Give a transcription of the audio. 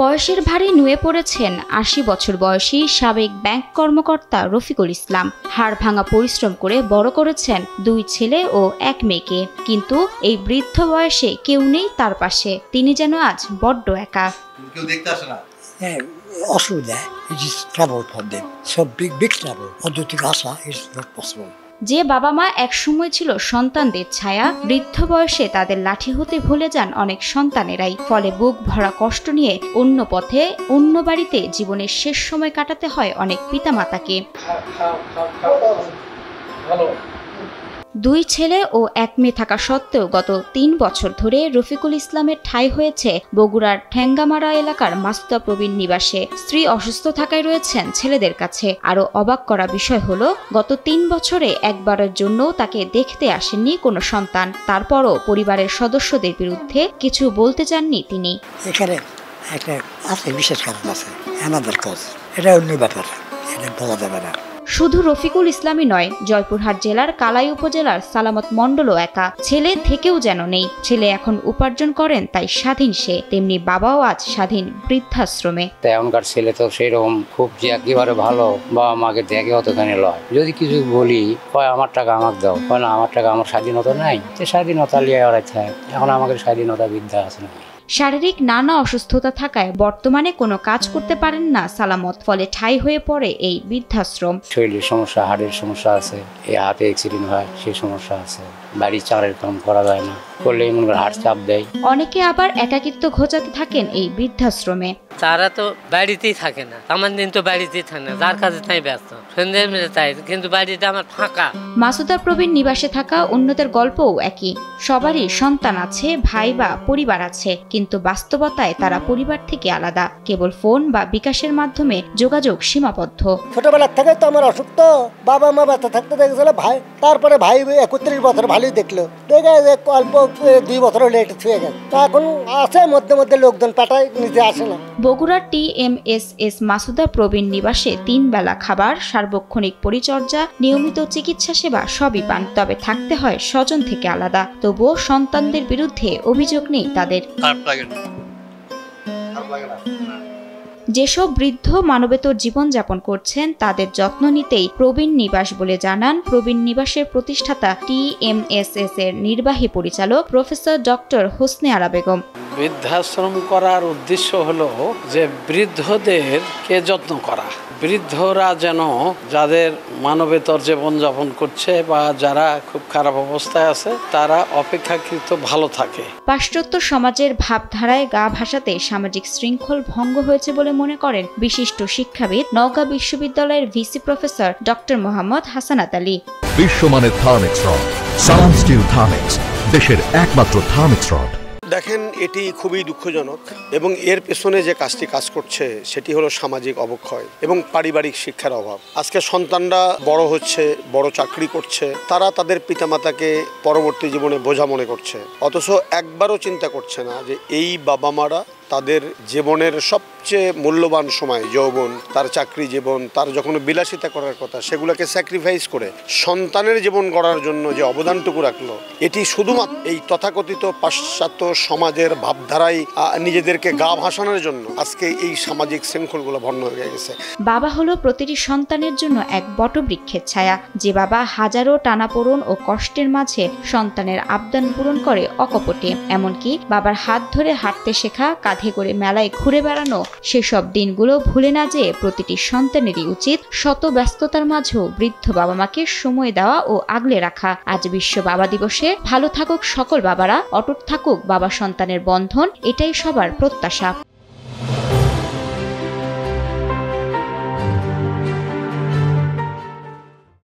বয়সের ভারে নুয়ে পড়েছেন ৮০ বছর বয়সী সাবেক ব্যাংক কর্মকর্তা রফিকুল ইসলাম। হাড় ভাঙা পরিশ্রম করে বড় করেছেন ২ ছেলে ও ১ মেয়েকে, কিন্তু এই বৃদ্ধ বয়সে কেউ নেই তার পাশে। তিনি যেন আজ বড্ড একা। কেউ দেখতে আসে না। অসুবিধা, it is trouble for them. So big trouble. অন্তত আসা is not possible. যে বাবা মা একসময় ছিল সন্তানদের ছায়া, বৃদ্ধ বয়সে তাদের লাঠি হতে ভুলে যান অনেক সন্তানেরাই। ফলে বুক ভরা কষ্ট নিয়ে অন্য পথে, অন্য বাড়িতে জীবনের শেষ সময় কাটাতে হয় অনেক পিতামাতাকে। ২ ছেলে ও ১ মেয়ে থাকা সত্ত্বেও গত ৩ বছর ধরে রফিকুল ইসলামের ঠাঁই হয়েছে বগুড়ার ঠেঙ্গামারা এলাকার মাসুদা প্রবীণ নিবাসে। স্ত্রী অসুস্থ থাকায় রয়েছেন ছেলেদের কাছে। আরও অবাক করা বিষয় হলো, গত ৩ বছরে একবারের জন্য তাকে দেখতে আসেননি কোনো সন্তান। তারপরও পরিবারের সদস্যদের বিরুদ্ধে কিছু বলতে চাননি তিনি। এখানে একটা আছে, বিশেষ কারণ আছে, আমাদের কাজ এটা অন্য ব্যাপার, এটা বলা যাবে না। শুধু রফিকুল ইসলামই নয়, জয়পুরহাট জেলার কালাই উপজেলার সালামত মণ্ডলও একা। ছেলে থেকেও যেন নেই। ছেলে এখন উপার্জন করেন, তাই স্বাধীন সে, তেমনি বাবাও আজ স্বাধীন বৃদ্ধাশ্রমে। এখনকার ছেলে তো সেরকম খুব যে একেবারে ভালো বাবা মাকে দেখে অতখানি লয়। যদি কিছু বলি, কয় আমার টাকা আমাকে দাও, কয় না আমার টাকা, আমার স্বাধীনতা নাই, সে স্বাধীনতা লিয়ে ওরাই থাকে। এখন আমাদের স্বাধীনতা বৃদ্ধা আছে না। শারীরিক নানা অসুস্থতা থাকায় বর্তমানে কোনো কাজ করতে পারেন না সালামত। ফলে ঠাঁই হয়ে পড়ে এই বৃদ্ধাশ্রম। শরীরের সমস্যা, হাড়ের সমস্যা আছে, এই হাতে অ্যাক্সিডেন্ট হয়, সেই সমস্যা আছে। বাড়ির চালের কাম করা যায় না, করলে এমন করে হাড় চাপ দেয়। অনেকে আবার একাকিত্ব ঘোচাতে থাকেন এই বৃদ্ধাশ্রমে। তারা তো বাড়িতেই থাকে না, আমার দিন তো বাড়িতেই থাকে না, যার কাছে তাই ব্যস্ত, সন্ধ্যের মেলে তাই, কিন্তু বাড়িতে আমার ফাঁকা। মাসুদা প্রবীণ নিবাসে থাকা অন্যদের গল্পও একই। সবারই সন্তান আছে, ভাই বা পরিবার আছে, কিন্তু বাস্তবতায় তারা পরিবার থেকে আলাদা। কেবল ফোন বা বিকাশের মাধ্যমে যোগাযোগ সীমাবদ্ধ। ছোটবেলার থেকে তো আমার অসুখ, তো বাবা মা বাচ্চা থাকতে দেখেছিল ভাই, তারপরে ভাই ৩১ বছর ভালোই দেখলো, দেখে অল্প ২ বছর হলে এটা ছুঁয়ে গেছে। এখন আছে মধ্যে মধ্যে লোকজন পাঠায়, নিজে আসে না। বগুড়ার TMSS মাসুদা প্রবীণ নিবাসে ৩ বেলা খাবার, সার্বক্ষণিক পরিচর্যা, নিয়মিত চিকিৎসা সেবা সবই পান। তবে থাকতে হয় স্বজন থেকে আলাদা। তবুও সন্তানদের বিরুদ্ধে অভিযোগ নেই তাদের। যেসব বৃদ্ধ মানবেতর জীবনযাপন করছেন তাদের যত্ন নিতেই প্রবীণ নিবাস বলে জানান প্রবীণ নিবাসের প্রতিষ্ঠাতা TMSS এর নির্বাহী পরিচালক প্রফেসর ডক্টর হোসনে আরা বেগম। বৃদ্ধাশ্রম করার উদ্দেশ্য হলো যে বৃদ্ধদেরকে যত্ন করা, বৃদ্ধরা যেন যাদের মানবেতর জীবনযাপন করছে বা যারা খুব খারাপ অবস্থায় আছে তারা অপেক্ষাকৃত ভালো থাকে। পাশ্চাত্য সমাজের ভাবধারায় গা ভাসাতে সামাজিক শৃঙ্খল ভঙ্গ হয়েছে বলে মনে করেন বিশিষ্ট শিক্ষাবিদ, নওগাঁ বিশ্ববিদ্যালয়ের VC professor doctor Mohammad Hasnat Ali. বিশ্বমানের থার্মিক্স রড, সালাম স্টিল থার্মিক্স, দেশের একমাত্র থার্মিক্স রড। দেখেন, এটি খুবই দুঃখজনক এবং এর পেছনে যে কাজটি কাজ করছে সেটি হলো সামাজিক অবক্ষয় এবং পারিবারিক শিক্ষার অভাব। আজকে সন্তানরা বড় হচ্ছে, বড় চাকরি করছে, তারা তাদের পিতামাতাকে পরবর্তী জীবনে বোঝা মনে করছে, অথচ একবারও চিন্তা করছে না যে এই বাবা মারা তাদের জীবনের সবচেয়ে মূল্যবান সময়, যৌবন, তার চাকরি জীবন, তার যখন বিলাসিতা করার কথা, সেগুলোকে স্যাক্রিফাইস করে সন্তানের জীবন গড়ার জন্য যে অবদানটুকু রাখলো, এটি শুধুমাত্র এই তথাকথিত পাশ্চাত্য সমাজের ভাবধারায় নিজেদেরকে গা ভাসানোর জন্য আজকে এই সামাজিক শৃঙ্খলগুলো ভন্ন হয়ে গেছে। বাবা হলো প্রতিটি সন্তানের জন্য এক বটবৃক্ষের ছায়া। যে বাবা হাজারো টানাপোড়েন ও কষ্টের মাঝে সন্তানের আবদান পূরণ করে অকপটে, এমনকি বাবার হাত ধরে হাঁটতে শেখা, কাঁধে করে মেলায় ঘুরে বেড়ানো, সেসব দিনগুলো ভুলে না যেয়ে প্রতিটি সন্তানেরই উচিত শত ব্যস্ততার মাঝেও বৃদ্ধ বাবা মাকে সময় দেওয়া ও আগলে রাখা। আজ বিশ্ব বাবা দিবসে ভালো থাকুক সকল বাবারা, অটুট থাকুক বাবা সন্তানের বন্ধন, এটাই সবার প্রত্যাশা।